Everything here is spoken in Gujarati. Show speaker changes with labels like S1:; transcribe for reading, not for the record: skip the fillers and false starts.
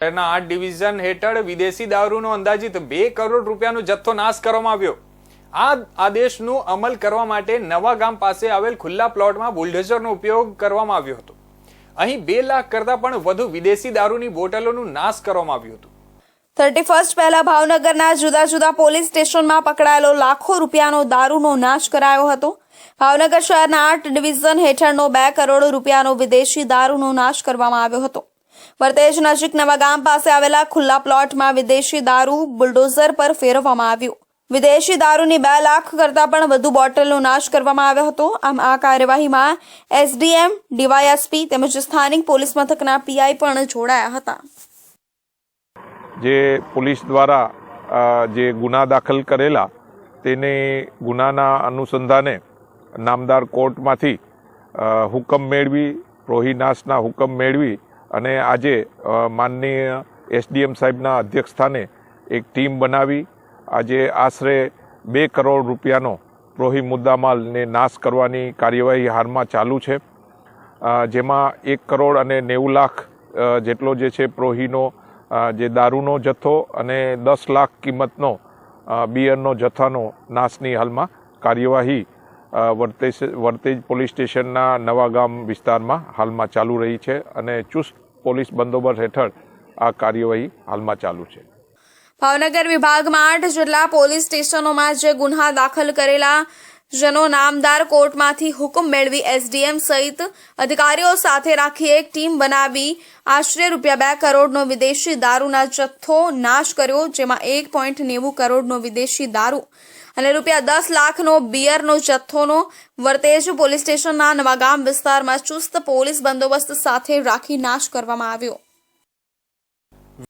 S1: શહેરના 8 ડિવિઝન હેઠળ વિદેશી દારૂનો અંદાજિત 2 કરોડ રૂપિયાનો જથ્થો નાશ કરવામાં આવ્યો। આ આદેશનો અમલ કરવા માટે નવાગામ પાસે આવેલ ખુલ્લા પ્લોટમાં બુલડોઝરનો ઉપયોગ કરવામાં આવ્યો હતો। અહીં 2 લાખ કરતાં પણ વધુ વિદેશી દારૂની બોટલોનું નાશ કરવામાં આવ્યું હતું।
S2: 31 પહેલા ભાવનગરના જુદા જુદા પોલીસ સ્ટેશનમાં પકડાયેલો લાખો રૂપિયાનો દારૂનો નાશ કરાયો હતો। ભાવનગર શહેરના 8 ડિવિઝન હેઠળનો 2 કરોડ રૂપિયાનો વિદેશી દારૂનો નાશ કરવામાં આવ્યો હતો। વર્તેજ નજીક નવાગામ પાસે આવેલા ખુલ્લા પ્લોટમાં વિદેશી દારૂ બુલડોઝર પર ફેરવવામાં આવ્યું। વિદેશી દારૂની 2 લાખ કરતાં પણ વધુ બોટલનો નાશ કરવામાં આવ્યો હતો। આમ આ કાર્યવાહીમાં એસડીએમ, ડીવાયએસપી તેમજ સ્થાનિક પોલીસ મથકના પીઆઈ પણ જોડાયા હતા।
S3: જે પોલીસ દ્વારા જે ગુના દાખલ કરેલા તેને ગુનાના અનુસંધાને નામદાર કોર્ટમાંથી હુકમ મેળવી રોહિનાશના હુકમ મેળવી અને આજે માનનીય એસડીએમ સાહેબના અધ્યક્ષસ્થાને એક ટીમ બનાવી આજે આશરે 2 કરોડ રૂપિયાનો પ્રોહી મુદ્દામાલને નાશ કરવાની કાર્યવાહી હાલમાં ચાલુ છે। જેમાં 1 કરોડ અને 90 લાખ જેટલો જે છે પ્રોહીનો જે દારૂનો જથ્થો અને 10 લાખ કિંમતનો બિયરનો જથ્થાનો નાશની હાલમાં કાર્યવાહી વર્તેજ પોલીસ સ્ટેશનના નવાગામ વિસ્તારમાં હાલમાં ચાલુ રહી છે અને ચુસ્ત પોલીસ બંદોબસ્ત હેઠળ આ કાર્યવાહી હાલમાં ચાલુ છે।
S2: ભાવનગર વિભાગમાં 8 જેટલા પોલીસ સ્ટેશનોમાં જે ગુન્હા દાખલ કરેલા જેનો નામદાર કોર્ટમાંથી હુકમ મેળવી એસડીએમ સહિત અધિકારીઓ સાથે રાખી એક ટીમ બનાવી આશરે ₹2 કરોડનો વિદેશી દારૂના જથ્થો નાશ કર્યો। જેમાં 1.90 કરોડનો વિદેશી દારૂ અને ₹10 લાખનો બિયરનો જથ્થોનો વર્તેજ પોલીસ સ્ટેશનના નવાગામ વિસ્તારમાં ચુસ્ત પોલીસ બંદોબસ્ત સાથે રાખી નાશ કરવામાં આવ્યો।